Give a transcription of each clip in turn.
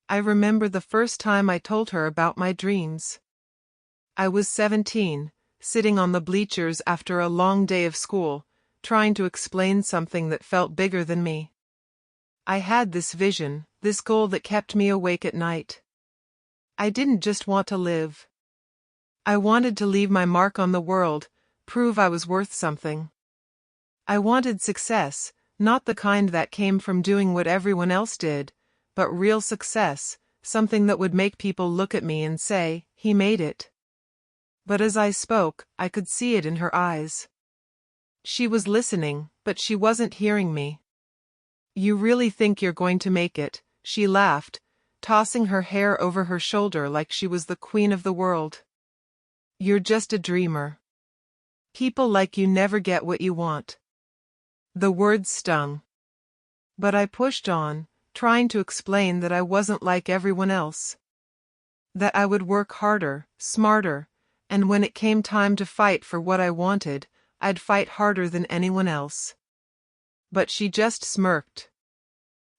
I remember the first time I told her about my dreams. I was 17, sitting on the bleachers after a long day of school, trying to explain something that felt bigger than me. I had this vision, this goal that kept me awake at night. I didn't just want to live. I wanted to leave my mark on the world, prove I was worth something. I wanted success, not the kind that came from doing what everyone else did, but real success, something that would make people look at me and say, "He made it." But as I spoke, I could see it in her eyes. She was listening, but she wasn't hearing me. "You really think you're going to make it?" she laughed, tossing her hair over her shoulder like she was the queen of the world. "You're just a dreamer. People like you never get what you want." The words stung. But I pushed on, trying to explain that I wasn't like everyone else. That I would work harder, smarter, and when it came time to fight for what I wanted, I'd fight harder than anyone else. But she just smirked.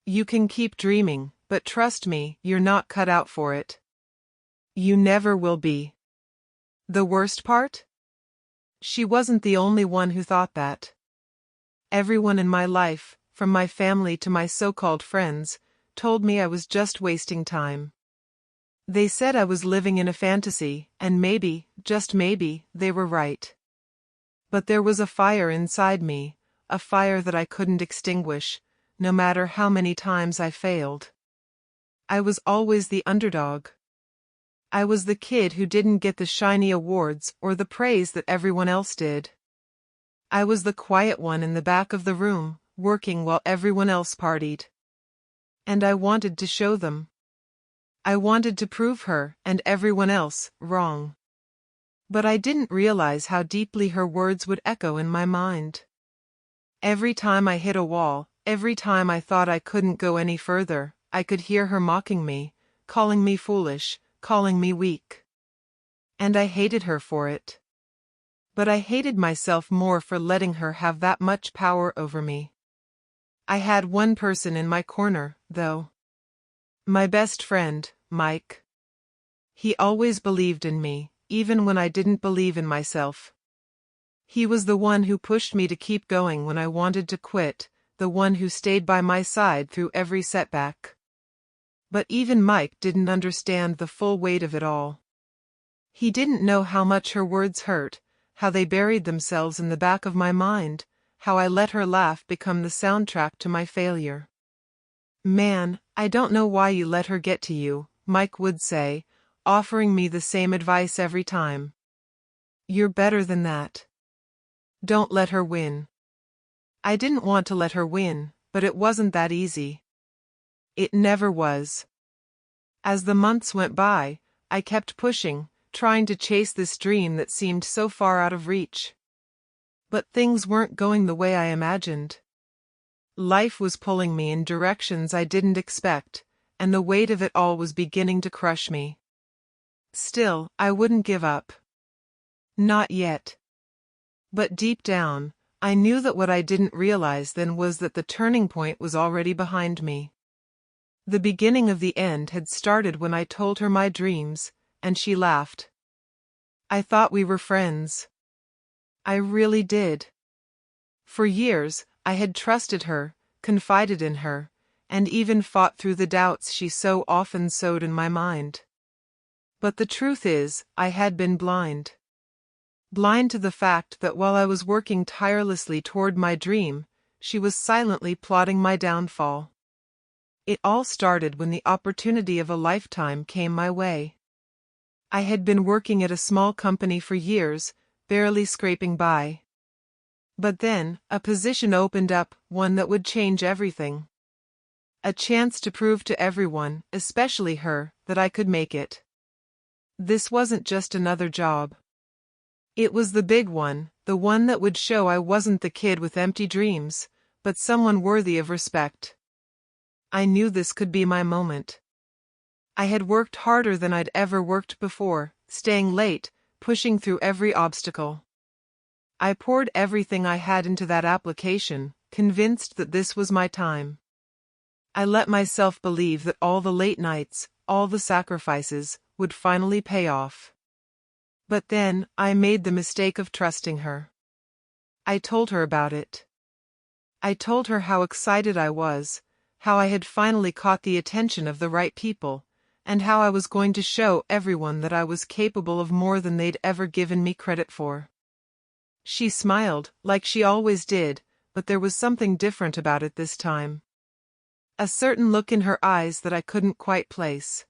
"You can keep dreaming, but trust me, you're not cut out for it. You never will be." The worst part? She wasn't the only one who thought that. Everyone in my life, from my family to my so-called friends, told me I was just wasting time. They said I was living in a fantasy, and maybe, just maybe, they were right. But there was a fire inside me, a fire that I couldn't extinguish, no matter how many times I failed. I was always the underdog. I was the kid who didn't get the shiny awards or the praise that everyone else did. I was the quiet one in the back of the room, working while everyone else partied. And I wanted to show them. I wanted to prove her, and everyone else, wrong. But I didn't realize how deeply her words would echo in my mind. Every time I hit a wall, every time I thought I couldn't go any further, I could hear her mocking me, calling me foolish, calling me weak. And I hated her for it. But I hated myself more for letting her have that much power over me. I had one person in my corner, though. My best friend, Mike. He always believed in me, even when I didn't believe in myself. He was the one who pushed me to keep going when I wanted to quit, the one who stayed by my side through every setback. But even Mike didn't understand the full weight of it all. He didn't know how much her words hurt, how they buried themselves in the back of my mind, how I let her laugh become the soundtrack to my failure. "Man, I don't know why you let her get to you," Mike would say, offering me the same advice every time. "You're better than that. Don't let her win." I didn't want to let her win, but it wasn't that easy. It never was. As the months went by, I kept pushing, trying to chase this dream that seemed so far out of reach. But things weren't going the way I imagined. Life was pulling me in directions I didn't expect, and the weight of it all was beginning to crush me. Still, I wouldn't give up. Not yet. But deep down, I knew that what I didn't realize then was that the turning point was already behind me. The beginning of the end had started when I told her my dreams, and she laughed. I thought we were friends. I really did. For years, I had trusted her, confided in her, and even fought through the doubts she so often sowed in my mind. But the truth is, I had been blind. Blind to the fact that while I was working tirelessly toward my dream, she was silently plotting my downfall. It all started when the opportunity of a lifetime came my way. I had been working at a small company for years, barely scraping by. But then, a position opened up, one that would change everything. A chance to prove to everyone, especially her, that I could make it. This wasn't just another job. It was the big one, the one that would show I wasn't the kid with empty dreams, but someone worthy of respect. I knew this could be my moment. I had worked harder than I'd ever worked before, staying late, pushing through every obstacle. I poured everything I had into that application, convinced that this was my time. I let myself believe that all the late nights, all the sacrifices, would finally pay off. But then, I made the mistake of trusting her. I told her about it. I told her how excited I was, how I had finally caught the attention of the right people, and how I was going to show everyone that I was capable of more than they'd ever given me credit for. She smiled, like she always did, but there was something different about it this time. A certain look in her eyes that I couldn't quite place.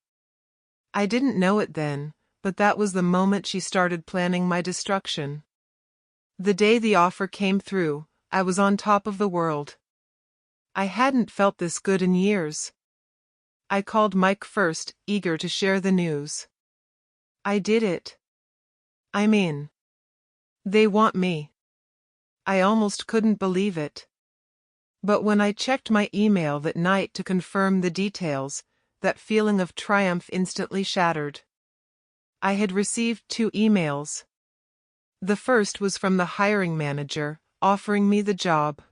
I didn't know it then, but that was the moment she started planning my destruction. The day the offer came through, I was on top of the world. I hadn't felt this good in years. I called Mike first, eager to share the news. I did it. I'm in. They want me. I almost couldn't believe it. But when I checked my email that night to confirm the details, that feeling of triumph instantly shattered. I had received 2 emails. The first was from the hiring manager, offering me the job.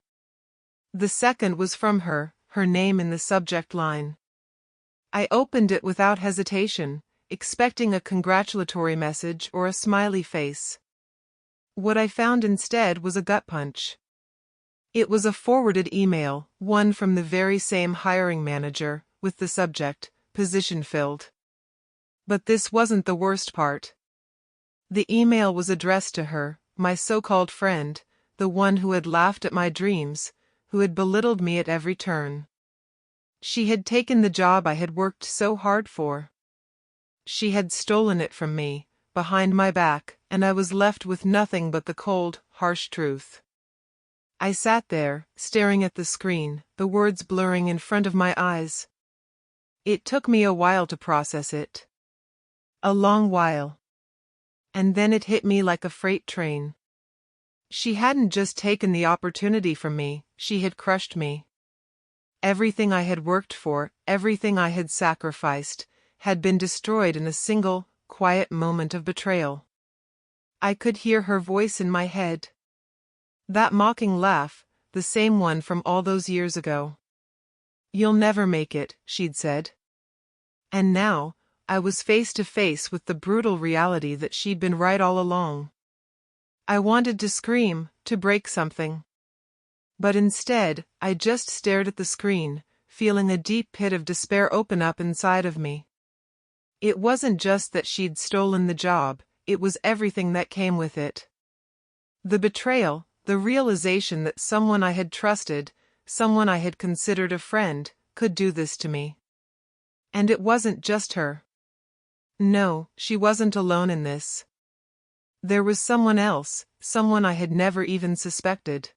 The second was from her, her name in the subject line. I opened it without hesitation, expecting a congratulatory message or a smiley face. What I found instead was a gut punch. It was a forwarded email, one from the very same hiring manager, with the subject, "Position filled." But this wasn't the worst part. The email was addressed to her, my so-called friend, the one who had laughed at my dreams, who had belittled me at every turn. She had taken the job I had worked so hard for. She had stolen it from me, behind my back, and I was left with nothing but the cold, harsh truth. I sat there, staring at the screen, the words blurring in front of my eyes. It took me a while to process it. A long while. And then it hit me like a freight train. She hadn't just taken the opportunity from me, she had crushed me. Everything I had worked for, everything I had sacrificed, had been destroyed in a single, quiet moment of betrayal. I could hear her voice in my head. That mocking laugh, the same one from all those years ago. "You'll never make it," she'd said. And now, I was face to face with the brutal reality that she'd been right all along. I wanted to scream, to break something. But instead, I just stared at the screen, feeling a deep pit of despair open up inside of me. It wasn't just that she'd stolen the job, it was everything that came with it. The betrayal, the realization that someone I had trusted, someone I had considered a friend, could do this to me. And it wasn't just her. No, she wasn't alone in this. There was someone else, someone I had never even suspected.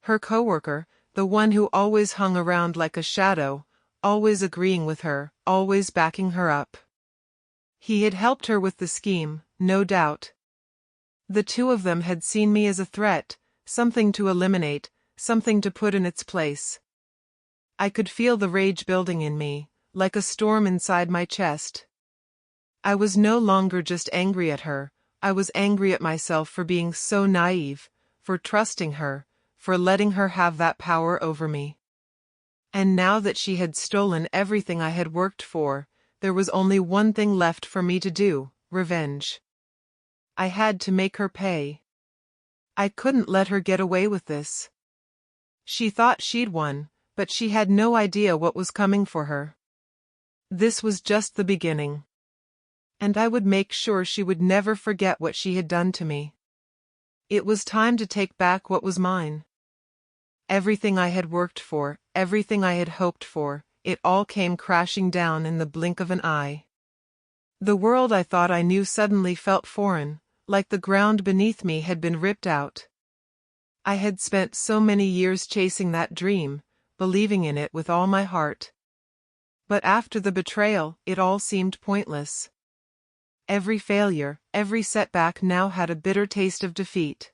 Her coworker, the one who always hung around like a shadow, always agreeing with her, always backing her up. He had helped her with the scheme, no doubt. The two of them had seen me as a threat, something to eliminate, something to put in its place. I could feel the rage building in me, like a storm inside my chest. I was no longer just angry at her, I was angry at myself for being so naive, for trusting her, for letting her have that power over me. And now that she had stolen everything I had worked for, there was only one thing left for me to do: revenge. I had to make her pay. I couldn't let her get away with this. She thought she'd won, but she had no idea what was coming for her. This was just the beginning. And I would make sure she would never forget what she had done to me. It was time to take back what was mine. Everything I had worked for, everything I had hoped for, it all came crashing down in the blink of an eye. The world I thought I knew suddenly felt foreign, like the ground beneath me had been ripped out. I had spent so many years chasing that dream, believing in it with all my heart. But after the betrayal, it all seemed pointless. Every failure, every setback now had a bitter taste of defeat.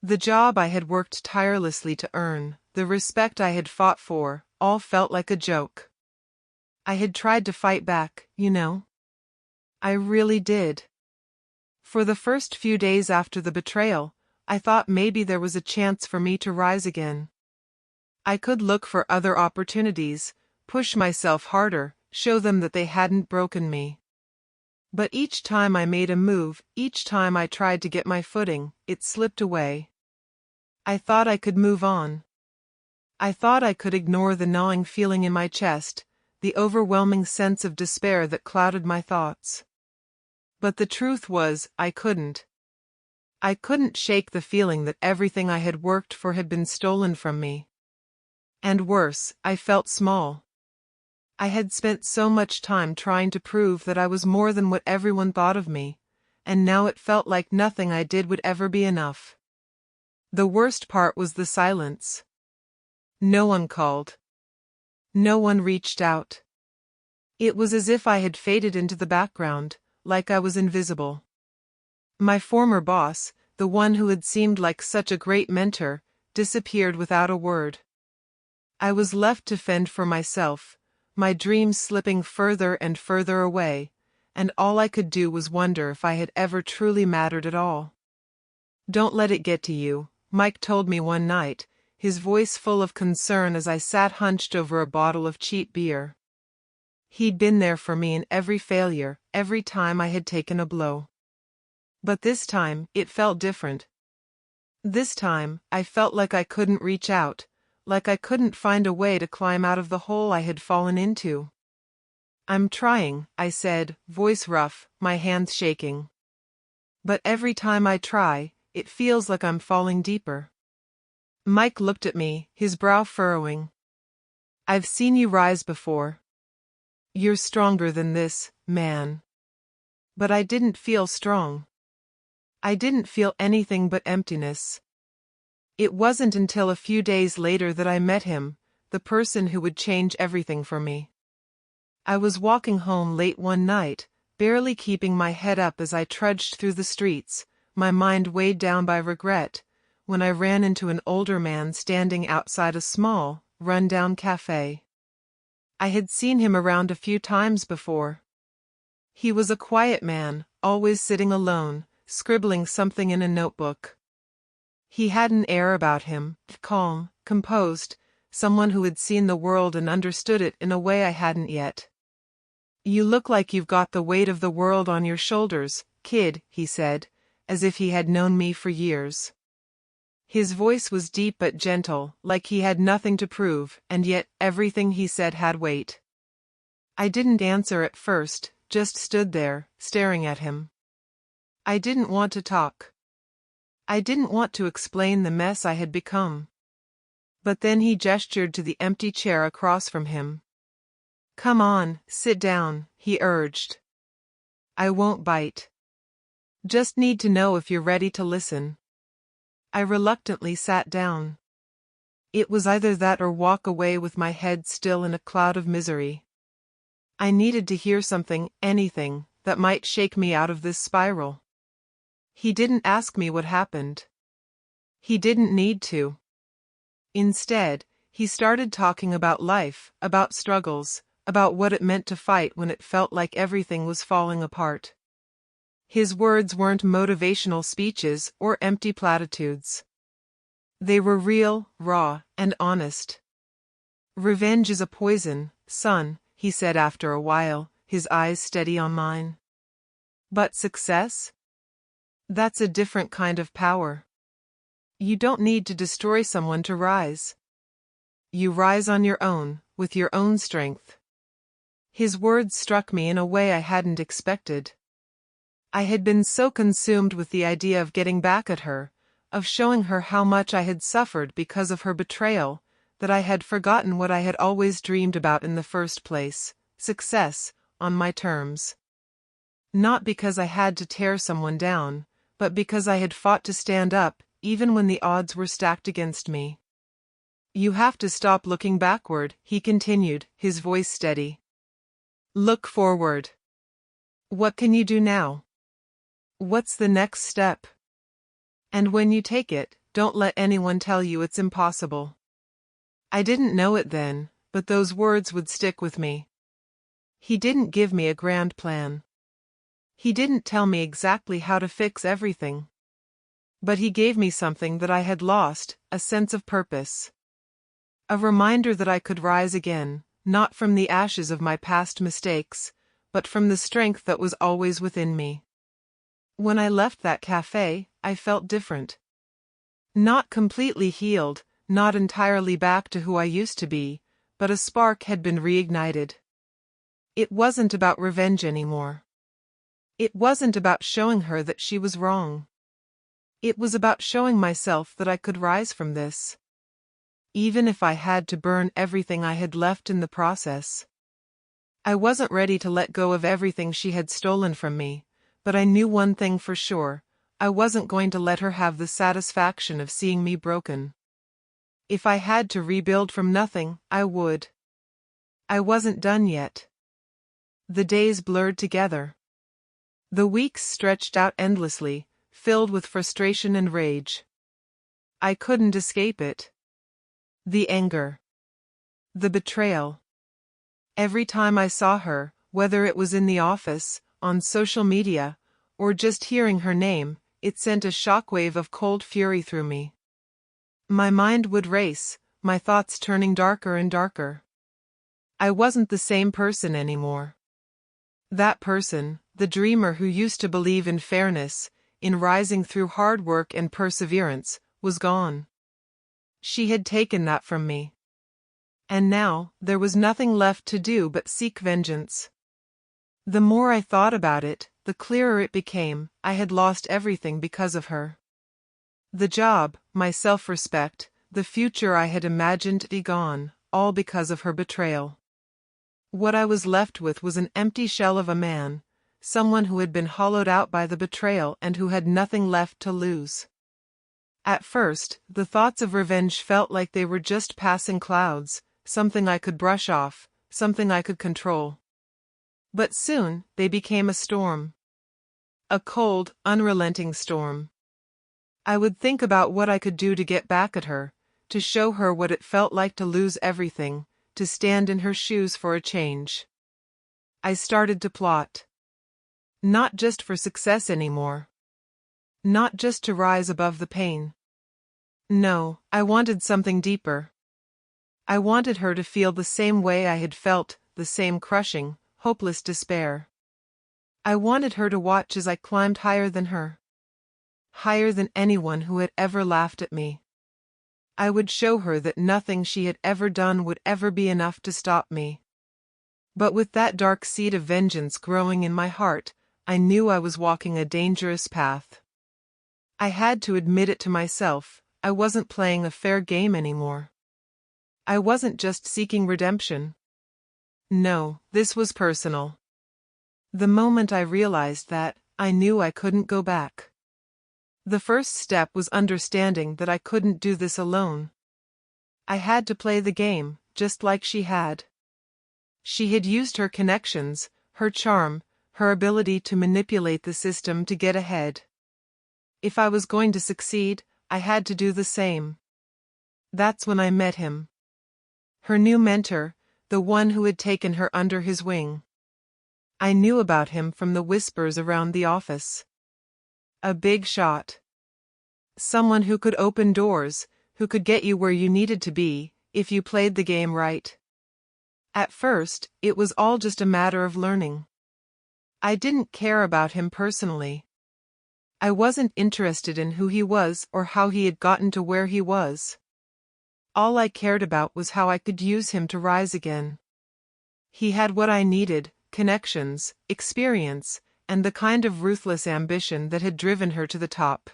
The job I had worked tirelessly to earn, the respect I had fought for, all felt like a joke. I had tried to fight back, you know. I really did. For the first few days after the betrayal, I thought maybe there was a chance for me to rise again. I could look for other opportunities, push myself harder, show them that they hadn't broken me. But each time I made a move, each time I tried to get my footing, it slipped away. I thought I could move on. I thought I could ignore the gnawing feeling in my chest, the overwhelming sense of despair that clouded my thoughts. But the truth was, I couldn't. I couldn't shake the feeling that everything I had worked for had been stolen from me. And worse, I felt small. I had spent so much time trying to prove that I was more than what everyone thought of me, and now it felt like nothing I did would ever be enough. The worst part was the silence. No one called. No one reached out. It was as if I had faded into the background, like I was invisible. My former boss, the one who had seemed like such a great mentor, disappeared without a word. I was left to fend for myself, my dreams slipping further and further away, and all I could do was wonder if I had ever truly mattered at all. "Don't let it get to you," Mike told me one night, his voice full of concern as I sat hunched over a bottle of cheap beer. He'd been there for me in every failure, every time I had taken a blow. But this time, it felt different. This time, I felt like I couldn't reach out, like I couldn't find a way to climb out of the hole I had fallen into. "I'm trying," I said, voice rough, my hands shaking. "But every time I try, it feels like I'm falling deeper." Mike looked at me, his brow furrowing. "I've seen you rise before. You're stronger than this, man." But I didn't feel strong. I didn't feel anything but emptiness. It wasn't until a few days later that I met him, the person who would change everything for me. I was walking home late one night, barely keeping my head up as I trudged through the streets, my mind weighed down by regret, when I ran into an older man standing outside a small, run-down cafe. I had seen him around a few times before. He was a quiet man, always sitting alone, scribbling something in a notebook. He had an air about him, calm, composed, someone who had seen the world and understood it in a way I hadn't yet. "You look like you've got the weight of the world on your shoulders, kid," he said, as if he had known me for years. His voice was deep but gentle, like he had nothing to prove, and yet everything he said had weight. I didn't answer at first, just stood there, staring at him. I didn't want to talk. I didn't want to explain the mess I had become. But then he gestured to the empty chair across from him. "Come on, sit down," he urged. "I won't bite. Just need to know if you're ready to listen." I reluctantly sat down. It was either that or walk away with my head still in a cloud of misery. I needed to hear something, anything, that might shake me out of this spiral. He didn't ask me what happened. He didn't need to. Instead, he started talking about life, about struggles, about what it meant to fight when it felt like everything was falling apart. His words weren't motivational speeches or empty platitudes. They were real, raw, and honest. "Revenge is a poison, son," he said after a while, his eyes steady on mine. "But success? That's a different kind of power. You don't need to destroy someone to rise. You rise on your own, with your own strength." His words struck me in a way I hadn't expected. I had been so consumed with the idea of getting back at her, of showing her how much I had suffered because of her betrayal, that I had forgotten what I had always dreamed about in the first place: success, on my terms. Not because I had to tear someone down, but because I had fought to stand up, even when the odds were stacked against me. "You have to stop looking backward," he continued, his voice steady. "Look forward. What can you do now? What's the next step? And when you take it, don't let anyone tell you it's impossible." I didn't know it then, but those words would stick with me. He didn't give me a grand plan. He didn't tell me exactly how to fix everything. But he gave me something that I had lost, a sense of purpose. A reminder that I could rise again, not from the ashes of my past mistakes, but from the strength that was always within me. When I left that cafe, I felt different. Not completely healed, not entirely back to who I used to be, but a spark had been reignited. It wasn't about revenge anymore. It wasn't about showing her that she was wrong. It was about showing myself that I could rise from this. Even if I had to burn everything I had left in the process. I wasn't ready to let go of everything she had stolen from me, but I knew one thing for sure: I wasn't going to let her have the satisfaction of seeing me broken. If I had to rebuild from nothing, I would. I wasn't done yet. The days blurred together. The weeks stretched out endlessly, filled with frustration and rage. I couldn't escape it. The anger. The betrayal. Every time I saw her, whether it was in the office, on social media, or just hearing her name, it sent a shockwave of cold fury through me. My mind would race, my thoughts turning darker and darker. I wasn't the same person anymore. That person, the dreamer who used to believe in fairness, in rising through hard work and perseverance, was gone. She had taken that from me. And now, there was nothing left to do but seek vengeance. The more I thought about it, the clearer it became: I had lost everything because of her. The job, my self-respect, the future I had imagined gone, all because of her betrayal. What I was left with was an empty shell of a man, someone who had been hollowed out by the betrayal and who had nothing left to lose. At first, the thoughts of revenge felt like they were just passing clouds, something I could brush off, something I could control. But soon, they became a storm. A cold, unrelenting storm. I would think about what I could do to get back at her, to show her what it felt like to lose everything, to stand in her shoes for a change. I started to plot. Not just for success anymore. Not just to rise above the pain. No, I wanted something deeper. I wanted her to feel the same way I had felt, the same crushing, hopeless despair. I wanted her to watch as I climbed higher than her. Higher than anyone who had ever laughed at me. I would show her that nothing she had ever done would ever be enough to stop me. But with that dark seed of vengeance growing in my heart, I knew I was walking a dangerous path. I had to admit it to myself: I wasn't playing a fair game anymore. I wasn't just seeking redemption. No, this was personal. The moment I realized that, I knew I couldn't go back. The first step was understanding that I couldn't do this alone. I had to play the game, just like she had. She had used her connections, her charm, her ability to manipulate the system to get ahead. If I was going to succeed, I had to do the same. That's when I met him. Her new mentor, the one who had taken her under his wing. I knew about him from the whispers around the office. A big shot. Someone who could open doors, who could get you where you needed to be, if you played the game right. At first, it was all just a matter of learning. I didn't care about him personally. I wasn't interested in who he was or how he had gotten to where he was. All I cared about was how I could use him to rise again. He had what I needed: connections, experience, and the kind of ruthless ambition that had driven her to the top.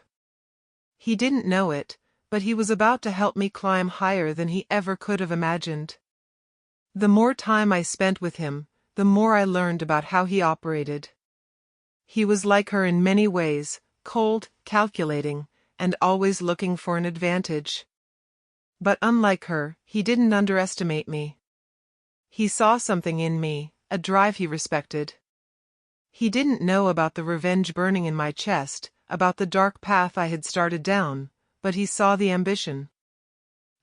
He didn't know it, but he was about to help me climb higher than he ever could have imagined. The more time I spent with him, the more I learned about how he operated. He was like her in many ways: cold, calculating, and always looking for an advantage. But unlike her, he didn't underestimate me. He saw something in me, a drive he respected. He didn't know about the revenge burning in my chest, about the dark path I had started down, but he saw the ambition.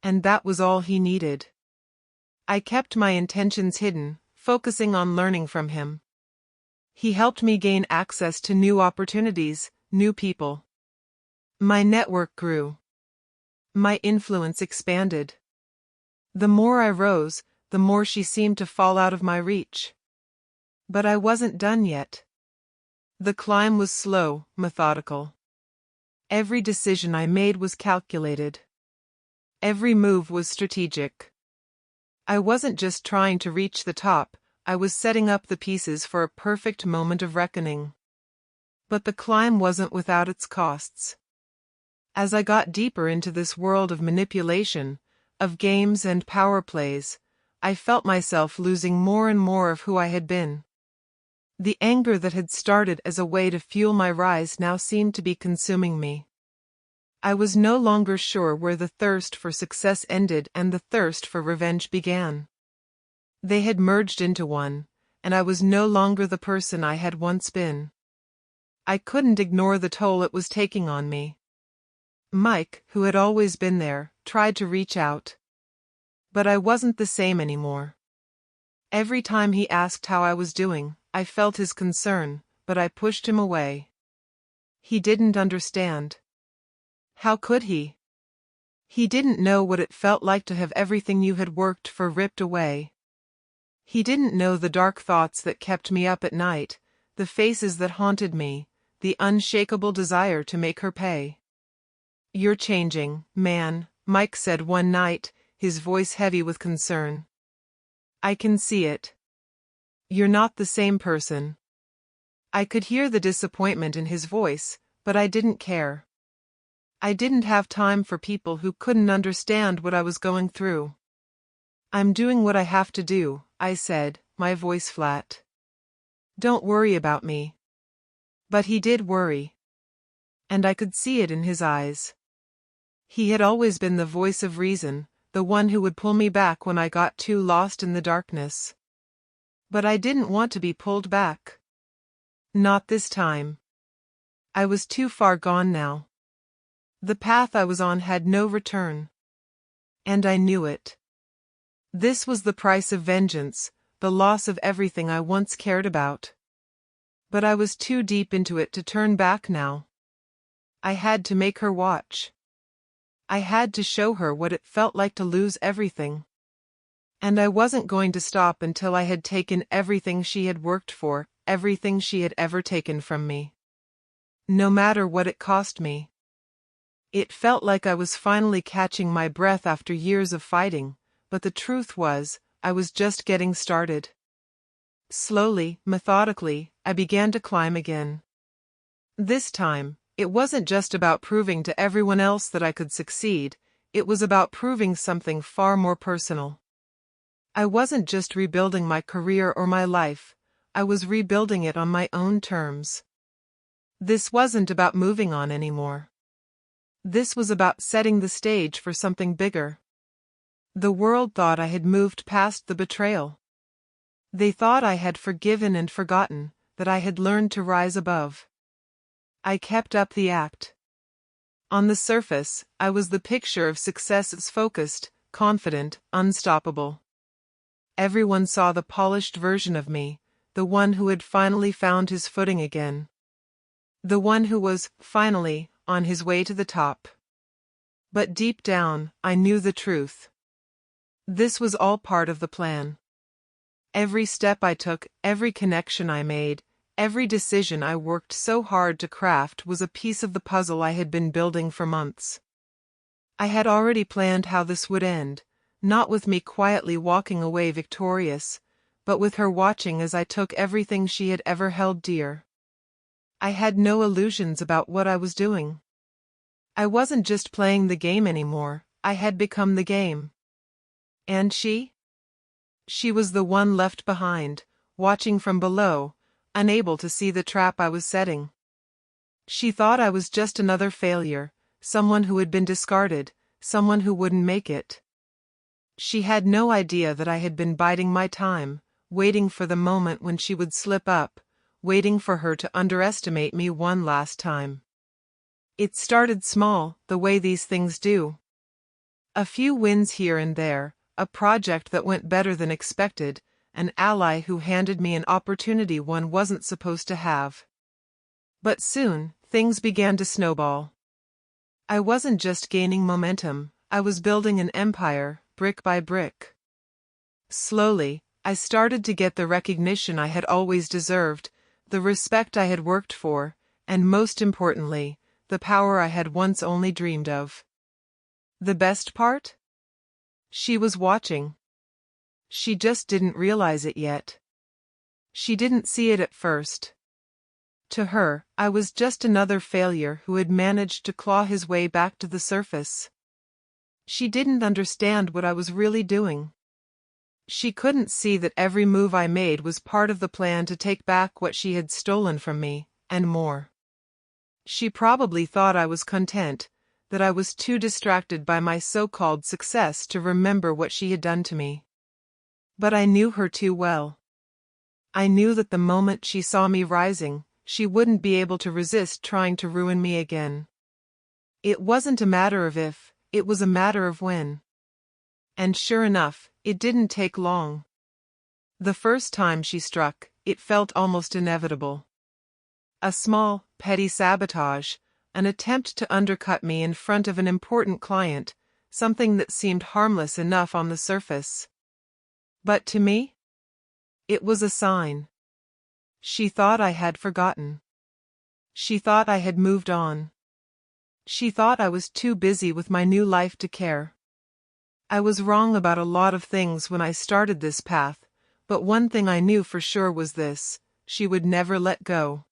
And that was all he needed. I kept my intentions hidden, focusing on learning from him. He helped me gain access to new opportunities, new people. My network grew. My influence expanded. The more I rose, the more she seemed to fall out of my reach. But I wasn't done yet. The climb was slow, methodical. Every decision I made was calculated. Every move was strategic. I wasn't just trying to reach the top, I was setting up the pieces for a perfect moment of reckoning. But the climb wasn't without its costs. As I got deeper into this world of manipulation, of games and power plays, I felt myself losing more and more of who I had been. The anger that had started as a way to fuel my rise now seemed to be consuming me. I was no longer sure where the thirst for success ended and the thirst for revenge began. They had merged into one, and I was no longer the person I had once been. I couldn't ignore the toll it was taking on me. Mike, who had always been there, tried to reach out. But I wasn't the same anymore. Every time he asked how I was doing, I felt his concern, but I pushed him away. He didn't understand. How could he? He didn't know what it felt like to have everything you had worked for ripped away. He didn't know the dark thoughts that kept me up at night, the faces that haunted me, the unshakable desire to make her pay. "You're changing, man," Mike said one night, his voice heavy with concern. "I can see it. You're not the same person." I could hear the disappointment in his voice, but I didn't care. I didn't have time for people who couldn't understand what I was going through. "I'm doing what I have to do," I said, my voice flat. "Don't worry about me." But he did worry. And I could see it in his eyes. He had always been the voice of reason, the one who would pull me back when I got too lost in the darkness. But I didn't want to be pulled back. Not this time. I was too far gone now. The path I was on had no return. And I knew it. This was the price of vengeance, the loss of everything I once cared about. But I was too deep into it to turn back now. I had to make her watch. I had to show her what it felt like to lose everything. And I wasn't going to stop until I had taken everything she had worked for, everything she had ever taken from me. No matter what it cost me. It felt like I was finally catching my breath after years of fighting, but the truth was, I was just getting started. Slowly, methodically, I began to climb again. This time, it wasn't just about proving to everyone else that I could succeed, it was about proving something far more personal. I wasn't just rebuilding my career or my life, I was rebuilding it on my own terms. This wasn't about moving on anymore. This was about setting the stage for something bigger. The world thought I had moved past the betrayal. They thought I had forgiven and forgotten, that I had learned to rise above. I kept up the act. On the surface, I was the picture of success as focused, confident, unstoppable. Everyone saw the polished version of me, the one who had finally found his footing again. The one who was, finally, on his way to the top. But deep down, I knew the truth. This was all part of the plan. Every step I took, every connection I made, every decision I worked so hard to craft was a piece of the puzzle I had been building for months. I had already planned how this would end, not with me quietly walking away victorious, but with her watching as I took everything she had ever held dear. I had no illusions about what I was doing. I wasn't just playing the game anymore, I had become the game. And she? She was the one left behind, watching from below, unable to see the trap I was setting. She thought I was just another failure, someone who had been discarded, someone who wouldn't make it. She had no idea that I had been biding my time, waiting for the moment when she would slip up, waiting for her to underestimate me one last time. It started small, the way these things do. A few wins here and there, a project that went better than expected, an ally who handed me an opportunity one wasn't supposed to have. But soon, things began to snowball. I wasn't just gaining momentum, I was building an empire, brick by brick. Slowly, I started to get the recognition I had always deserved, the respect I had worked for, and most importantly, the power I had once only dreamed of. The best part? She was watching. She just didn't realize it yet. She didn't see it at first. To her, I was just another failure who had managed to claw his way back to the surface. She didn't understand what I was really doing. She couldn't see that every move I made was part of the plan to take back what she had stolen from me, and more. She probably thought I was content, that I was too distracted by my so-called success to remember what she had done to me. But I knew her too well. I knew that the moment she saw me rising, she wouldn't be able to resist trying to ruin me again. It wasn't a matter of if, it was a matter of when. And sure enough, it didn't take long. The first time she struck, it felt almost inevitable. A small, petty sabotage, an attempt to undercut me in front of an important client, something that seemed harmless enough on the surface. But to me, it was a sign. She thought I had forgotten. She thought I had moved on. She thought I was too busy with my new life to care. I was wrong about a lot of things when I started this path, but one thing I knew for sure was this: she would never let go.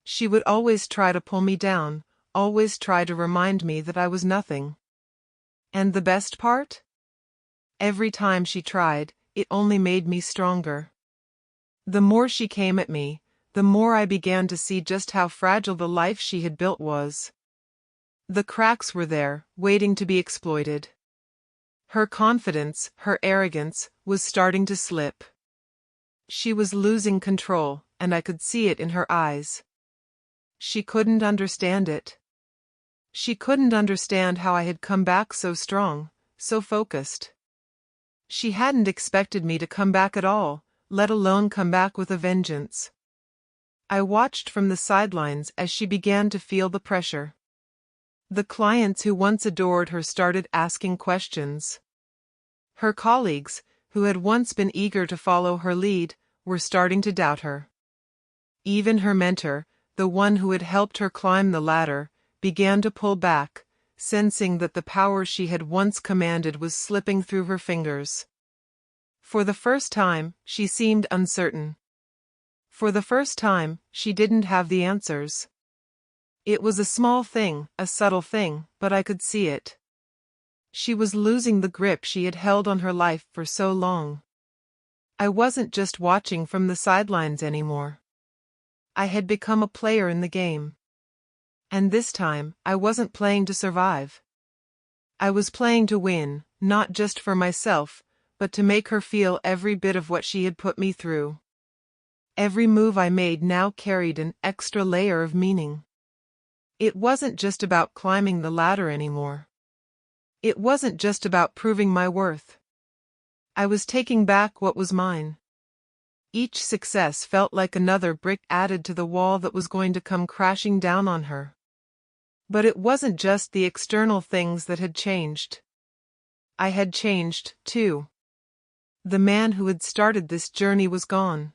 She would always try to pull me down, always try to remind me that I was nothing. And the best part? Every time she tried, it only made me stronger. The more she came at me, the more I began to see just how fragile the life she had built was. The cracks were there, waiting to be exploited. Her confidence, her arrogance, was starting to slip. She was losing control, and I could see it in her eyes. She couldn't understand it. She couldn't understand how I had come back so strong, so focused. She hadn't expected me to come back at all, let alone come back with a vengeance. I watched from the sidelines as she began to feel the pressure. The clients who once adored her started asking questions. Her colleagues, who had once been eager to follow her lead, were starting to doubt her. Even her mentor, the one who had helped her climb the ladder, began to pull back, sensing that the power she had once commanded was slipping through her fingers. For the first time, she seemed uncertain. For the first time, she didn't have the answers. It was a small thing, a subtle thing, but I could see it. She was losing the grip she had held on her life for so long. I wasn't just watching from the sidelines anymore. I had become a player in the game. And this time, I wasn't playing to survive. I was playing to win, not just for myself, but to make her feel every bit of what she had put me through. Every move I made now carried an extra layer of meaning. It wasn't just about climbing the ladder anymore. It wasn't just about proving my worth. I was taking back what was mine. Each success felt like another brick added to the wall that was going to come crashing down on her. But it wasn't just the external things that had changed. I had changed, too. The man who had started this journey was gone.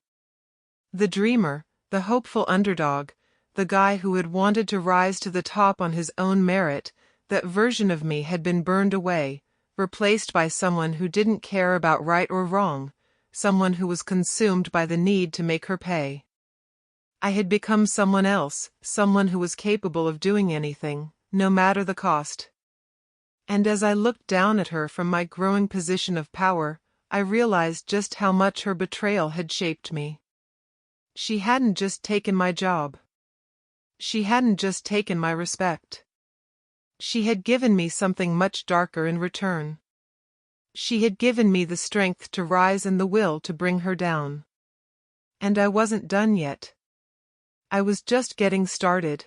The dreamer, the hopeful underdog, the guy who had wanted to rise to the top on his own merit, that version of me had been burned away, replaced by someone who didn't care about right or wrong, someone who was consumed by the need to make her pay. I had become someone else, someone who was capable of doing anything, no matter the cost. And as I looked down at her from my growing position of power, I realized just how much her betrayal had shaped me. She hadn't just taken my job. She hadn't just taken my respect. She had given me something much darker in return. She had given me the strength to rise and the will to bring her down. And I wasn't done yet. I was just getting started.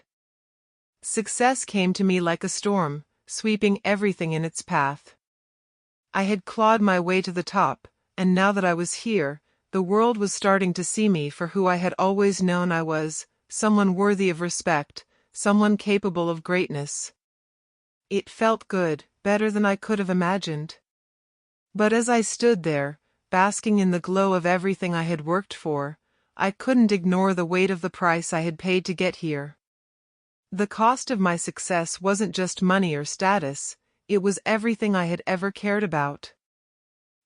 Success came to me like a storm, sweeping everything in its path. I had clawed my way to the top, and now that I was here, the world was starting to see me for who I had always known I was, someone worthy of respect, someone capable of greatness. It felt good, better than I could have imagined. But as I stood there, basking in the glow of everything I had worked for, I couldn't ignore the weight of the price I had paid to get here. The cost of my success wasn't just money or status, it was everything I had ever cared about.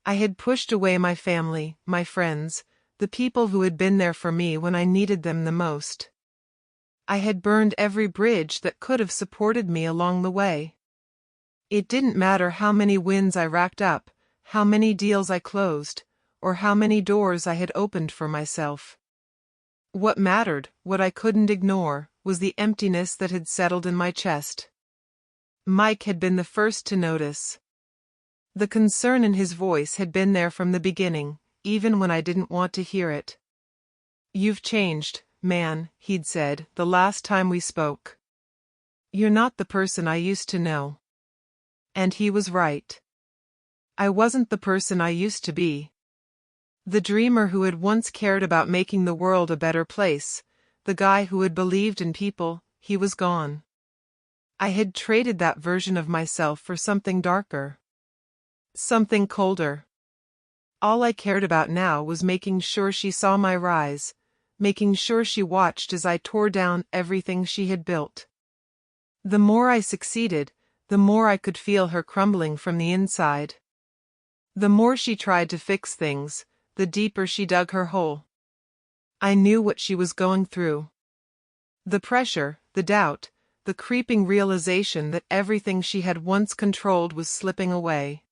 I had pushed away my family, my friends, the people who had been there for me when I needed them the most. I had burned every bridge that could have supported me along the way. It didn't matter how many wins I racked up, how many deals I closed, or how many doors I had opened for myself. What mattered, what I couldn't ignore, was the emptiness that had settled in my chest. Mike had been the first to notice. The concern in his voice had been there from the beginning, even when I didn't want to hear it. "You've changed, man," he'd said, the last time we spoke. "You're not the person I used to know." And he was right. I wasn't the person I used to be. The dreamer who had once cared about making the world a better place, the guy who had believed in people, he was gone. I had traded that version of myself for something darker. Something colder. All I cared about now was making sure she saw my rise, making sure she watched as I tore down everything she had built. The more I succeeded, the more I could feel her crumbling from the inside. The more she tried to fix things, the deeper she dug her hole. I knew what she was going through. The pressure, the doubt, the creeping realization that everything she had once controlled was slipping away.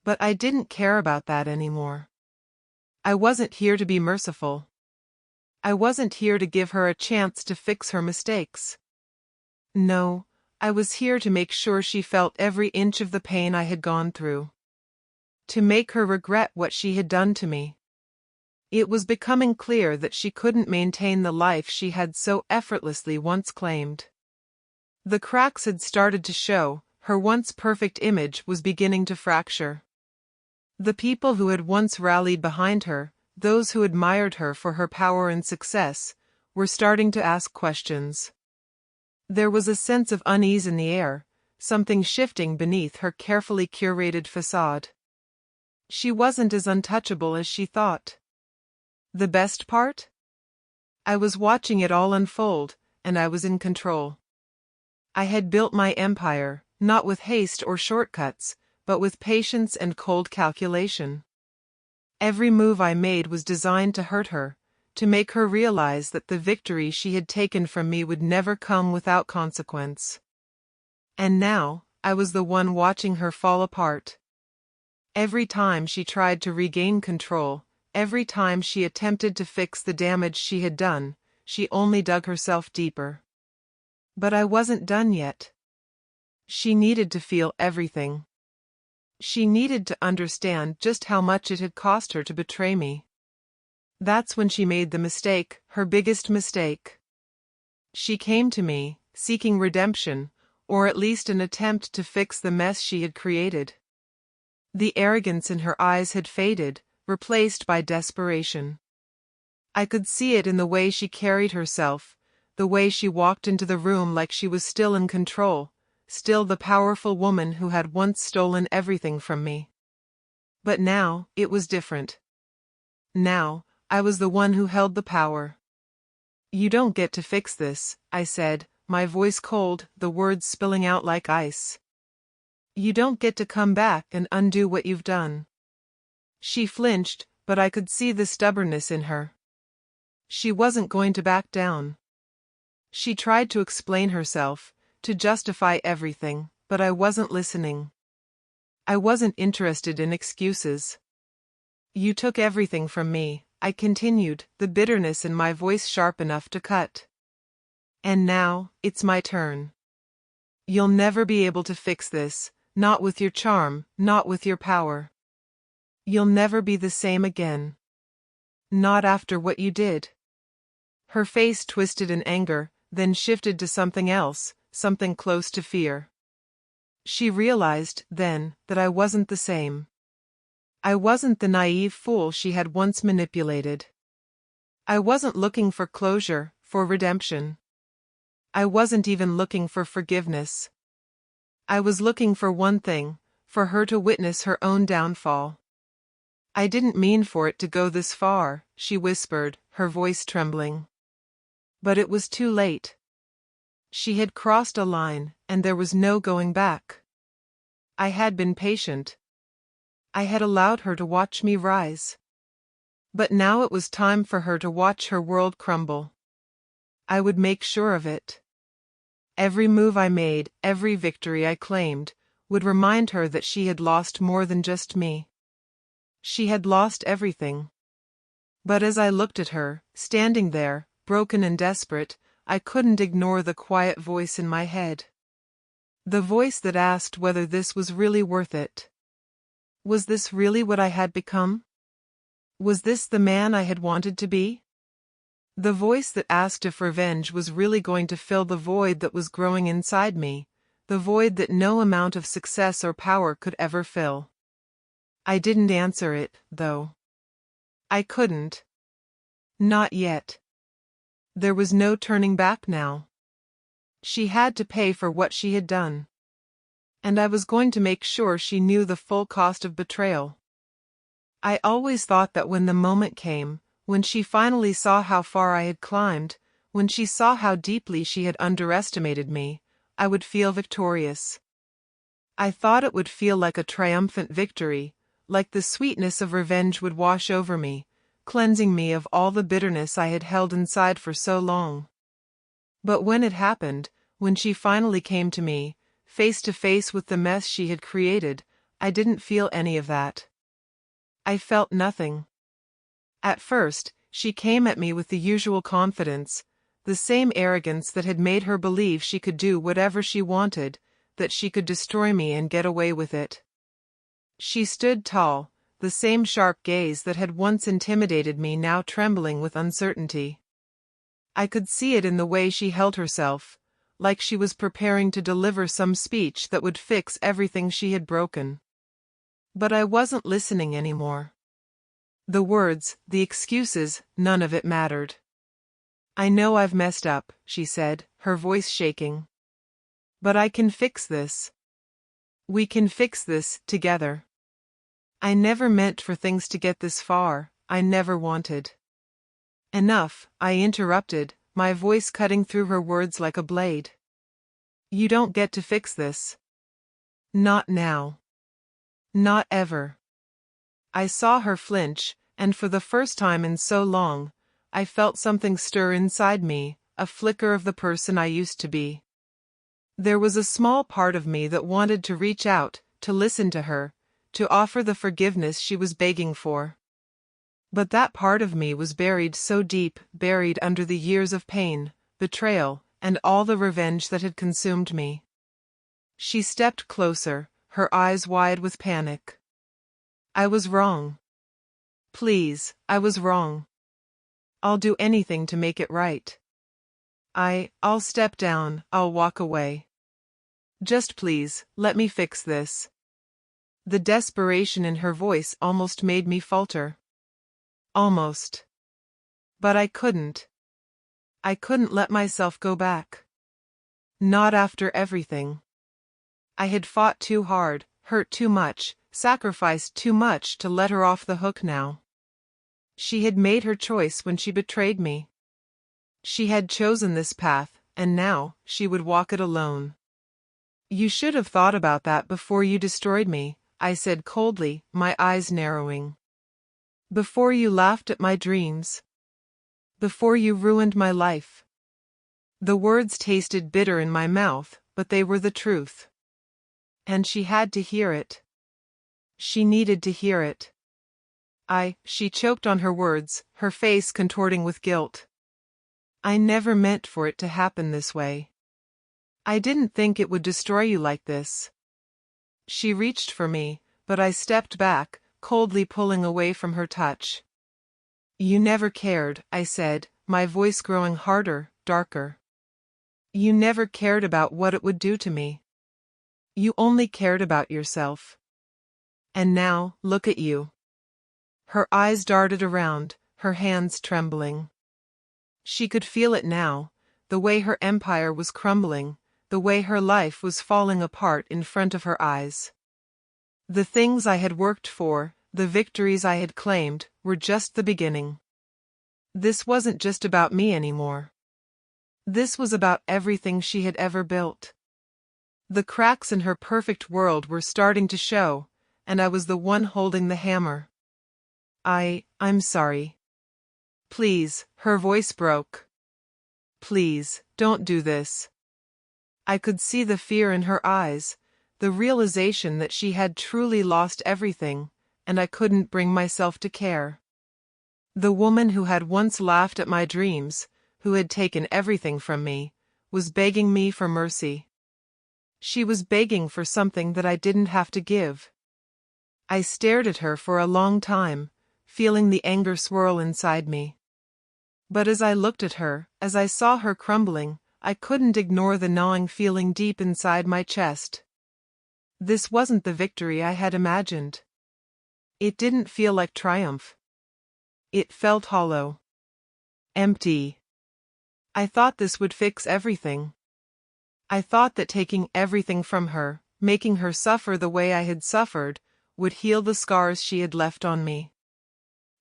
But I didn't care about that anymore. I wasn't here to be merciful. I wasn't here to give her a chance to fix her mistakes. No, I was here to make sure she felt every inch of the pain I had gone through. To make her regret what she had done to me. It was becoming clear that she couldn't maintain the life she had so effortlessly once claimed. The cracks had started to show, her once perfect image was beginning to fracture. The people who had once rallied behind her, those who admired her for her power and success, were starting to ask questions. There was a sense of unease in the air, something shifting beneath her carefully curated facade. She wasn't as untouchable as she thought. The best part? I was watching it all unfold, and I was in control. I had built my empire, not with haste or shortcuts, but with patience and cold calculation. Every move I made was designed to hurt her, to make her realize that the victory she had taken from me would never come without consequence. And now, I was the one watching her fall apart. Every time she tried to regain control, every time she attempted to fix the damage she had done, she only dug herself deeper. But I wasn't done yet. She needed to feel everything. She needed to understand just how much it had cost her to betray me. That's when she made the mistake, her biggest mistake. She came to me, seeking redemption, or at least an attempt to fix the mess she had created. The arrogance in her eyes had faded, replaced by desperation. I could see it in the way she carried herself, the way she walked into the room like she was still in control, still the powerful woman who had once stolen everything from me. But now, it was different. Now, I was the one who held the power. "You don't get to fix this," I said, my voice cold, the words spilling out like ice. "You don't get to come back and undo what you've done." She flinched, but I could see the stubbornness in her. She wasn't going to back down. She tried to explain herself, to justify everything, but I wasn't listening. I wasn't interested in excuses. "You took everything from me," I continued, the bitterness in my voice sharp enough to cut. "And now, it's my turn. You'll never be able to fix this, not with your charm, not with your power. You'll never be the same again. Not after what you did." Her face twisted in anger, then shifted to something else, something close to fear. She realized, then, that I wasn't the same. I wasn't the naive fool she had once manipulated. I wasn't looking for closure, for redemption. I wasn't even looking for forgiveness. I was looking for one thing, for her to witness her own downfall. "I didn't mean for it to go this far," she whispered, her voice trembling. But it was too late. She had crossed a line, and there was no going back. I had been patient. I had allowed her to watch me rise. But now it was time for her to watch her world crumble. I would make sure of it. Every move I made, every victory I claimed, would remind her that she had lost more than just me. She had lost everything. But as I looked at her, standing there, broken and desperate, I couldn't ignore the quiet voice in my head. The voice that asked whether this was really worth it. Was this really what I had become? Was this the man I had wanted to be? The voice that asked if revenge was really going to fill the void that was growing inside me, the void that no amount of success or power could ever fill. I didn't answer it, though. I couldn't. Not yet. There was no turning back now. She had to pay for what she had done. And I was going to make sure she knew the full cost of betrayal. I always thought that when the moment came, when she finally saw how far I had climbed, when she saw how deeply she had underestimated me, I would feel victorious. I thought it would feel like a triumphant victory, like the sweetness of revenge would wash over me, cleansing me of all the bitterness I had held inside for so long. But when it happened, when she finally came to me, face to face with the mess she had created, I didn't feel any of that. I felt nothing. At first, she came at me with the usual confidence, the same arrogance that had made her believe she could do whatever she wanted, that she could destroy me and get away with it. She stood tall, the same sharp gaze that had once intimidated me now trembling with uncertainty. I could see it in the way she held herself, like she was preparing to deliver some speech that would fix everything she had broken. But I wasn't listening anymore. The words, the excuses, none of it mattered. "I know I've messed up," she said, her voice shaking. "But I can fix this. We can fix this, together. I never meant for things to get this far, I never wanted." "Enough," I interrupted, my voice cutting through her words like a blade. "You don't get to fix this. Not now. Not ever." I saw her flinch, and for the first time in so long, I felt something stir inside me, a flicker of the person I used to be. There was a small part of me that wanted to reach out, to listen to her, to offer the forgiveness she was begging for. But that part of me was buried so deep, buried under the years of pain, betrayal, and all the revenge that had consumed me. She stepped closer, her eyes wide with panic. "I was wrong. Please, I was wrong. I'll do anything to make it right. I'll step down, I'll walk away. Just please, let me fix this." The desperation in her voice almost made me falter. Almost. But I couldn't. I couldn't let myself go back. Not after everything. I had fought too hard, hurt too much, sacrificed too much to let her off the hook now. She had made her choice when she betrayed me. She had chosen this path, and now she would walk it alone. "You should have thought about that before you destroyed me," I said coldly, my eyes narrowing. "Before you laughed at my dreams. Before you ruined my life." The words tasted bitter in my mouth, but they were the truth. And she had to hear it. She needed to hear it. She choked on her words, her face contorting with guilt. "I never meant for it to happen this way. I didn't think it would destroy you like this." She reached for me, but I stepped back, coldly pulling away from her touch. "You never cared," I said, my voice growing harder, darker. "You never cared about what it would do to me. You only cared about yourself. And now, look at you." Her eyes darted around, her hands trembling. She could feel it now, the way her empire was crumbling, the way her life was falling apart in front of her eyes. The things I had worked for, the victories I had claimed, were just the beginning. This wasn't just about me anymore. This was about everything she had ever built. The cracks in her perfect world were starting to show, and I was the one holding the hammer. I'm sorry. Please, her voice broke. Please, don't do this. I could see the fear in her eyes, the realization that she had truly lost everything, and I couldn't bring myself to care. The woman who had once laughed at my dreams, who had taken everything from me, was begging me for mercy. She was begging for something that I didn't have to give. I stared at her for a long time, feeling the anger swirl inside me. But as I looked at her, as I saw her crumbling, I couldn't ignore the gnawing feeling deep inside my chest. This wasn't the victory I had imagined. It didn't feel like triumph. It felt hollow. Empty. I thought this would fix everything. I thought that taking everything from her, making her suffer the way I had suffered, would heal the scars she had left on me.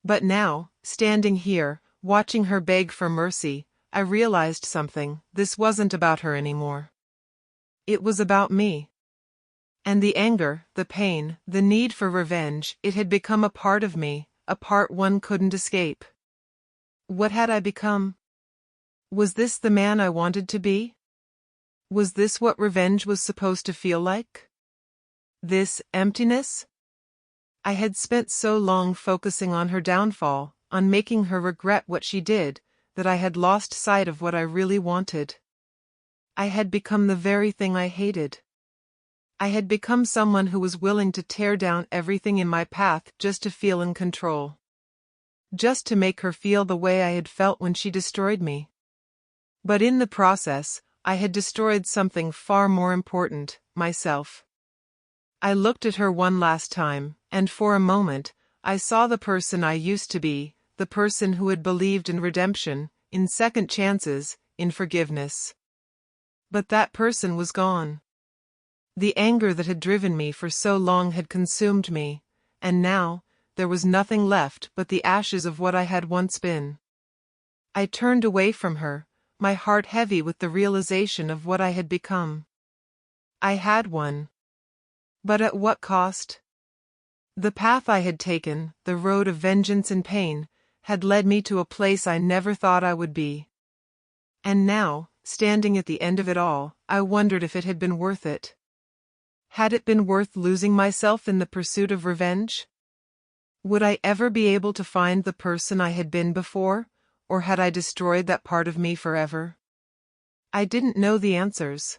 But now, standing here, watching her beg for mercy, I realized something. This wasn't about her anymore. It was about me. And the anger, the pain, the need for revenge, it had become a part of me, a part one couldn't escape. What had I become? Was this the man I wanted to be? Was this what revenge was supposed to feel like? This emptiness? I had spent so long focusing on her downfall, on making her regret what she did, that I had lost sight of what I really wanted. I had become the very thing I hated. I had become someone who was willing to tear down everything in my path just to feel in control. Just to make her feel the way I had felt when she destroyed me. But in the process, I had destroyed something far more important, myself. I looked at her one last time, and for a moment, I saw the person I used to be, the person who had believed in redemption, in second chances, in forgiveness. But that person was gone. The anger that had driven me for so long had consumed me, and now, there was nothing left but the ashes of what I had once been. I turned away from her, my heart heavy with the realization of what I had become. I had won. But at what cost? The path I had taken, the road of vengeance and pain, had led me to a place I never thought I would be. And now, standing at the end of it all, I wondered if it had been worth it. Had it been worth losing myself in the pursuit of revenge? Would I ever be able to find the person I had been before, or had I destroyed that part of me forever? I didn't know the answers.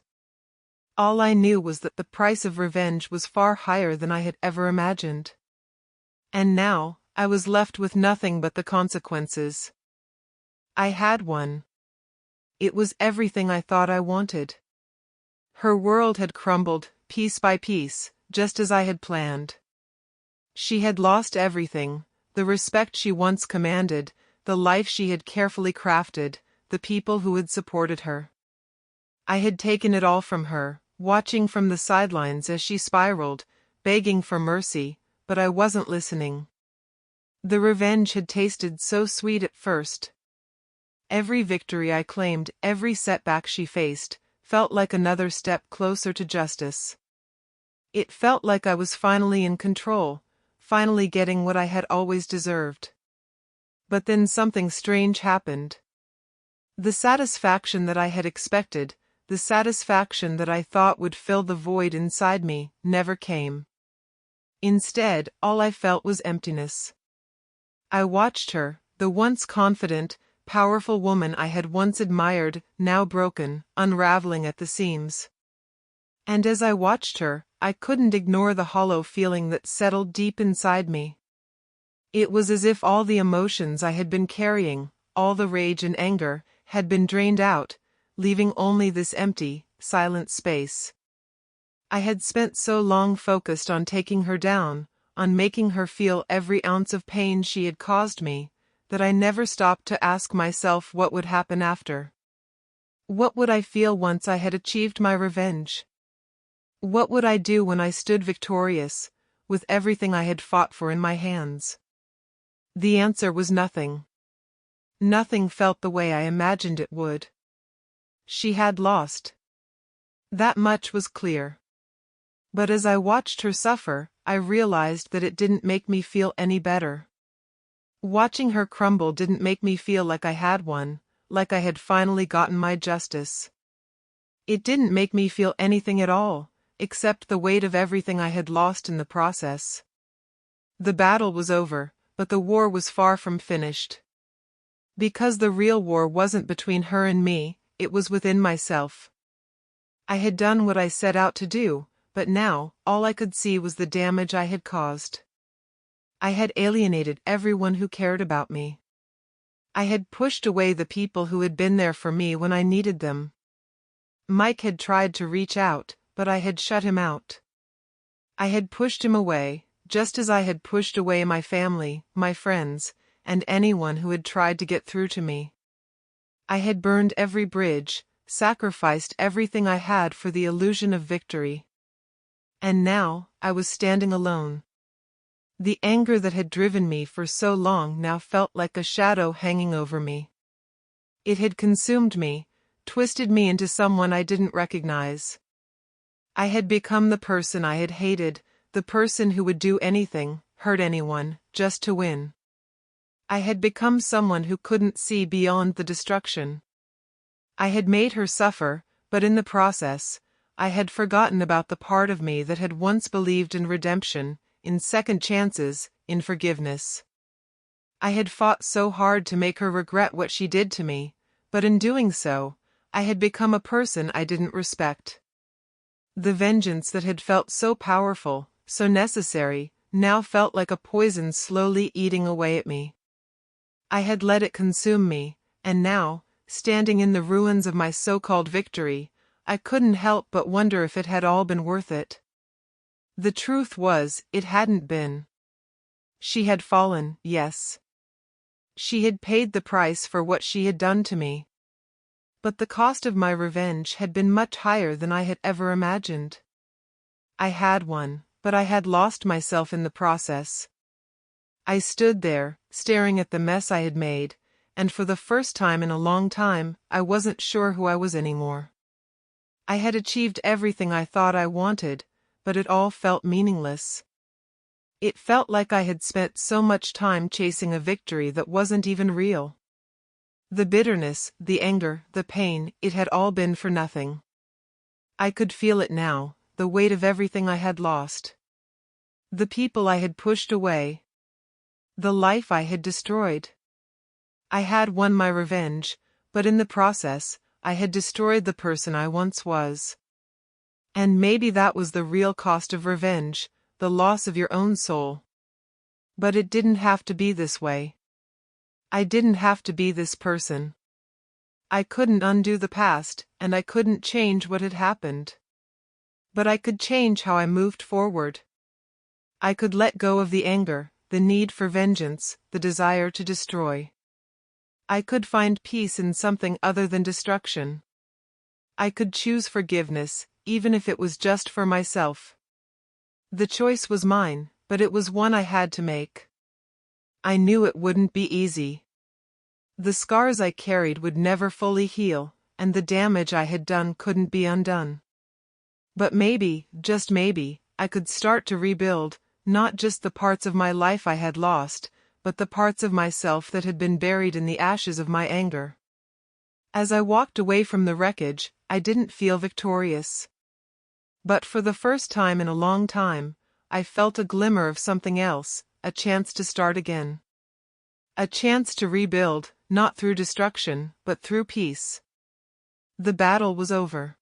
All I knew was that the price of revenge was far higher than I had ever imagined. And now, I was left with nothing but the consequences. I had won. It was everything I thought I wanted. Her world had crumbled, piece by piece, just as I had planned. She had lost everything, the respect she once commanded, the life she had carefully crafted, the people who had supported her. I had taken it all from her, watching from the sidelines as she spiraled, begging for mercy, but I wasn't listening. The revenge had tasted so sweet at first. Every victory I claimed, every setback she faced, felt like another step closer to justice. It felt like I was finally in control, finally getting what I had always deserved. But then something strange happened. The satisfaction that I had expected, the satisfaction that I thought would fill the void inside me, never came. Instead, all I felt was emptiness. I watched her, the once confident, powerful woman I had once admired, now broken, unraveling at the seams. And as I watched her, I couldn't ignore the hollow feeling that settled deep inside me. It was as if all the emotions I had been carrying, all the rage and anger, had been drained out, leaving only this empty, silent space. I had spent so long focused on taking her down, on making her feel every ounce of pain she had caused me, that I never stopped to ask myself what would happen after. What would I feel once I had achieved my revenge? What would I do when I stood victorious, with everything I had fought for in my hands? The answer was nothing. Nothing felt the way I imagined it would. She had lost. That much was clear. But as I watched her suffer, I realized that it didn't make me feel any better. Watching her crumble didn't make me feel like I had won, like I had finally gotten my justice. It didn't make me feel anything at all, except the weight of everything I had lost in the process. The battle was over, but the war was far from finished. Because the real war wasn't between her and me, it was within myself. I had done what I set out to do, but now, all I could see was the damage I had caused. I had alienated everyone who cared about me. I had pushed away the people who had been there for me when I needed them. Mike had tried to reach out, but I had shut him out. I had pushed him away, just as I had pushed away my family, my friends, and anyone who had tried to get through to me. I had burned every bridge, sacrificed everything I had for the illusion of victory. And now, I was standing alone. The anger that had driven me for so long now felt like a shadow hanging over me. It had consumed me, twisted me into someone I didn't recognize. I had become the person I had hated, the person who would do anything, hurt anyone, just to win. I had become someone who couldn't see beyond the destruction. I had made her suffer, but in the process, I had forgotten about the part of me that had once believed in redemption, in second chances, in forgiveness. I had fought so hard to make her regret what she did to me, but in doing so, I had become a person I didn't respect. The vengeance that had felt so powerful, so necessary, now felt like a poison slowly eating away at me. I had let it consume me, and now, standing in the ruins of my so-called victory, I couldn't help but wonder if it had all been worth it. The truth was, it hadn't been. She had fallen, yes. She had paid the price for what she had done to me. But the cost of my revenge had been much higher than I had ever imagined. I had won, but I had lost myself in the process. I stood there, staring at the mess I had made, and for the first time in a long time, I wasn't sure who I was anymore. I had achieved everything I thought I wanted, but it all felt meaningless. It felt like I had spent so much time chasing a victory that wasn't even real. The bitterness, the anger, the pain, it had all been for nothing. I could feel it now, the weight of everything I had lost. The people I had pushed away. The life I had destroyed. I had won my revenge, but in the process, I had destroyed the person I once was. And maybe that was the real cost of revenge, the loss of your own soul. But it didn't have to be this way. I didn't have to be this person. I couldn't undo the past, and I couldn't change what had happened. But I could change how I moved forward. I could let go of the anger, the need for vengeance, the desire to destroy. I could find peace in something other than destruction. I could choose forgiveness, even if it was just for myself. The choice was mine, but it was one I had to make. I knew it wouldn't be easy. The scars I carried would never fully heal, and the damage I had done couldn't be undone. But maybe, just maybe, I could start to rebuild, not just the parts of my life I had lost, but the parts of myself that had been buried in the ashes of my anger. As I walked away from the wreckage, I didn't feel victorious. But for the first time in a long time, I felt a glimmer of something else, a chance to start again. A chance to rebuild, not through destruction, but through peace. The battle was over.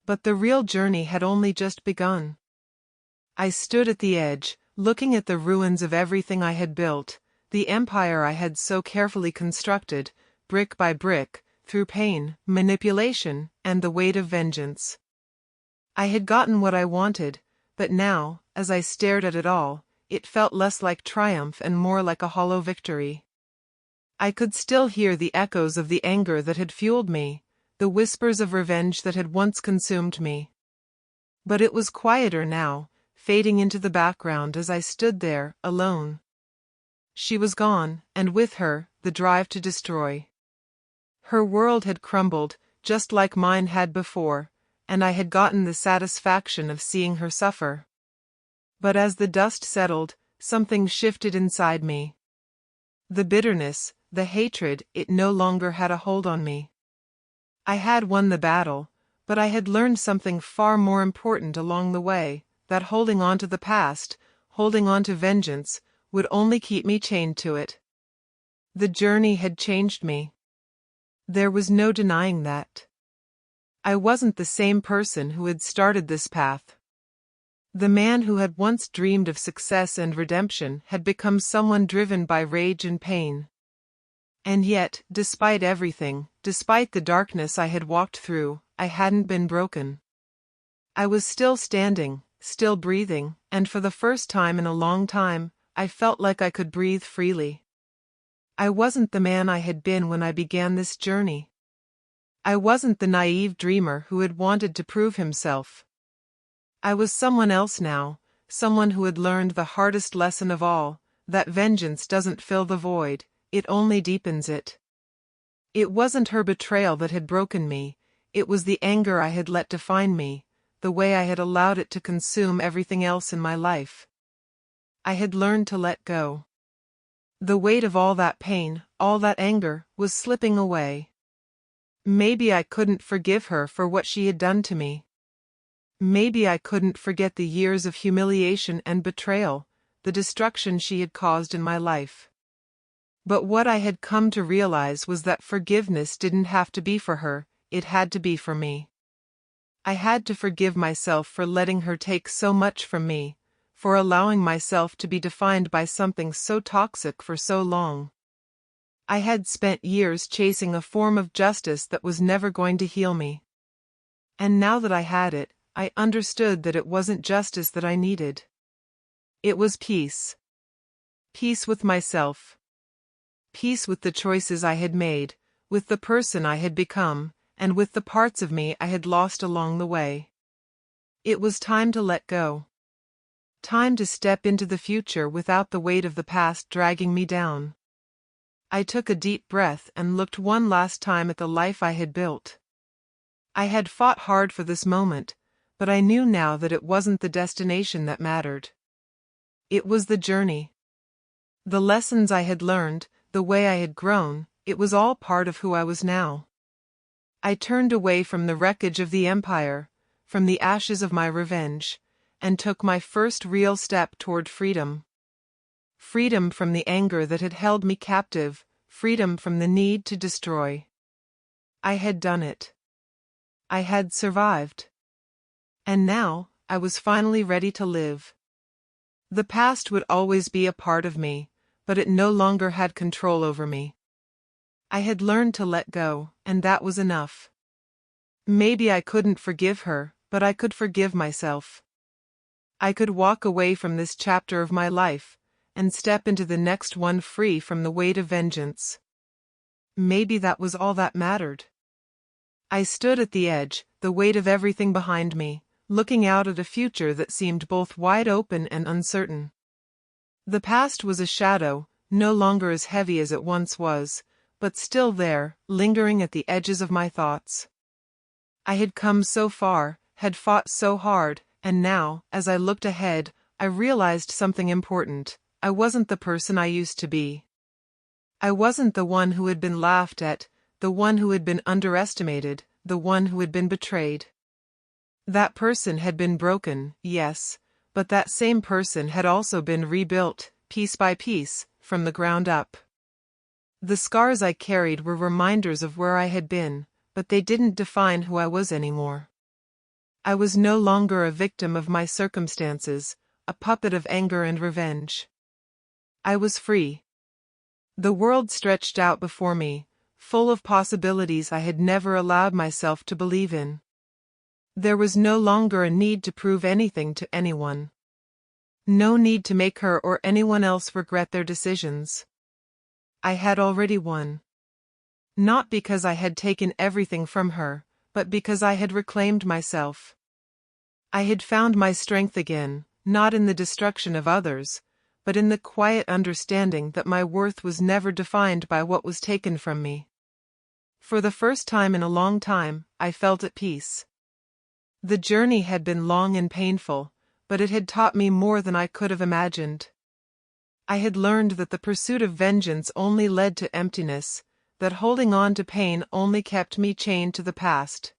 But the real journey had only just begun. I stood at the edge, looking at the ruins of everything I had built, the empire I had so carefully constructed, brick by brick, through pain, manipulation, and the weight of vengeance. I had gotten what I wanted, but now, as I stared at it all, it felt less like triumph and more like a hollow victory. I could still hear the echoes of the anger that had fueled me, the whispers of revenge that had once consumed me. But it was quieter now, fading into the background as I stood there, alone. She was gone, and with her, the drive to destroy. Her world had crumbled, just like mine had before, and I had gotten the satisfaction of seeing her suffer. But as the dust settled, something shifted inside me. The bitterness, the hatred, it no longer had a hold on me. I had won the battle, but I had learned something far more important along the way, that holding on to the past, holding on to vengeance, would only keep me chained to it. The journey had changed me. There was no denying that. I wasn't the same person who had started this path. The man who had once dreamed of success and redemption had become someone driven by rage and pain. And yet, despite everything, despite the darkness I had walked through, I hadn't been broken. I was still standing, still breathing, and for the first time in a long time, I felt like I could breathe freely. I wasn't the man I had been when I began this journey. I wasn't the naive dreamer who had wanted to prove himself. I was someone else now, someone who had learned the hardest lesson of all, that vengeance doesn't fill the void, it only deepens it. It wasn't her betrayal that had broken me, it was the anger I had let define me, the way I had allowed it to consume everything else in my life. I had learned to let go. The weight of all that pain, all that anger, was slipping away. Maybe I couldn't forgive her for what she had done to me. Maybe I couldn't forget the years of humiliation and betrayal, the destruction she had caused in my life. But what I had come to realize was that forgiveness didn't have to be for her, it had to be for me. I had to forgive myself for letting her take so much from me, for allowing myself to be defined by something so toxic for so long. I had spent years chasing a form of justice that was never going to heal me. And now that I had it, I understood that it wasn't justice that I needed. It was peace. Peace with myself. Peace with the choices I had made, with the person I had become, and with the parts of me I had lost along the way. It was time to let go. Time to step into the future without the weight of the past dragging me down. I took a deep breath and looked one last time at the life I had built. I had fought hard for this moment, but I knew now that it wasn't the destination that mattered. It was the journey. The lessons I had learned, the way I had grown, it was all part of who I was now. I turned away from the wreckage of the empire, from the ashes of my revenge, and took my first real step toward freedom. Freedom from the anger that had held me captive, freedom from the need to destroy. I had done it. I had survived. And now, I was finally ready to live. The past would always be a part of me, but it no longer had control over me. I had learned to let go, and that was enough. Maybe I couldn't forgive her, but I could forgive myself. I could walk away from this chapter of my life, and step into the next one free from the weight of vengeance. Maybe that was all that mattered. I stood at the edge, the weight of everything behind me, looking out at a future that seemed both wide open and uncertain. The past was a shadow, no longer as heavy as it once was, but still there, lingering at the edges of my thoughts. I had come so far, had fought so hard, and now, as I looked ahead, I realized something important. I wasn't the person I used to be. I wasn't the one who had been laughed at, the one who had been underestimated, the one who had been betrayed. That person had been broken, yes, but that same person had also been rebuilt, piece by piece, from the ground up. The scars I carried were reminders of where I had been, but they didn't define who I was anymore. I was no longer a victim of my circumstances, a puppet of anger and revenge. I was free. The world stretched out before me, full of possibilities I had never allowed myself to believe in. There was no longer a need to prove anything to anyone. No need to make her or anyone else regret their decisions. I had already won. Not because I had taken everything from her, but because I had reclaimed myself. I had found my strength again, not in the destruction of others, but in the quiet understanding that my worth was never defined by what was taken from me. For the first time in a long time, I felt at peace. The journey had been long and painful, but it had taught me more than I could have imagined. I had learned that the pursuit of vengeance only led to emptiness, that holding on to pain only kept me chained to the past.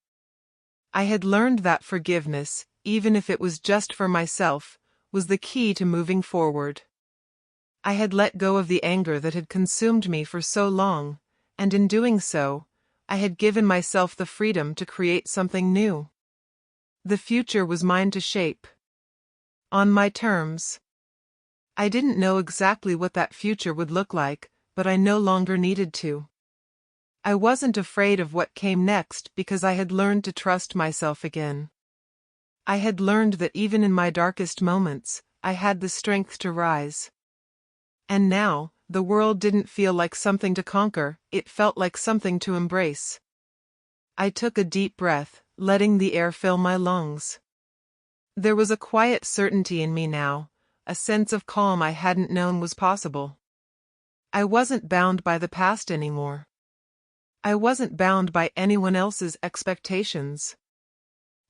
I had learned that forgiveness, even if it was just for myself, was the key to moving forward. I had let go of the anger that had consumed me for so long, and in doing so, I had given myself the freedom to create something new. The future was mine to shape. On my terms. I didn't know exactly what that future would look like, but I no longer needed to. I wasn't afraid of what came next because I had learned to trust myself again. I had learned that even in my darkest moments, I had the strength to rise. And now, the world didn't feel like something to conquer, it felt like something to embrace. I took a deep breath, letting the air fill my lungs. There was a quiet certainty in me now, a sense of calm I hadn't known was possible. I wasn't bound by the past anymore. I wasn't bound by anyone else's expectations.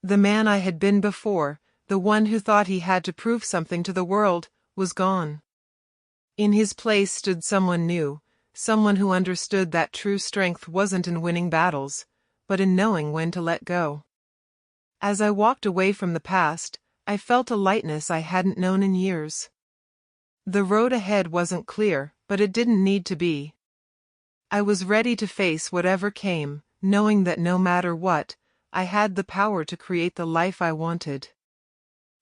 The man I had been before, the one who thought he had to prove something to the world, was gone. In his place stood someone new, someone who understood that true strength wasn't in winning battles, but in knowing when to let go. As I walked away from the past, I felt a lightness I hadn't known in years. The road ahead wasn't clear, but it didn't need to be. I was ready to face whatever came, knowing that no matter what, I had the power to create the life I wanted.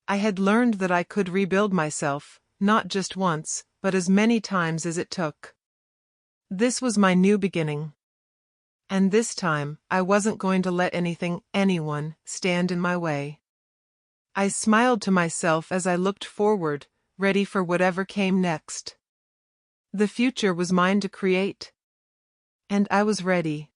I had learned that I could rebuild myself, not just once, but as many times as it took. This was my new beginning. And this time, I wasn't going to let anyone, stand in my way. I smiled to myself as I looked forward, ready for whatever came next. The future was mine to create. And I was ready.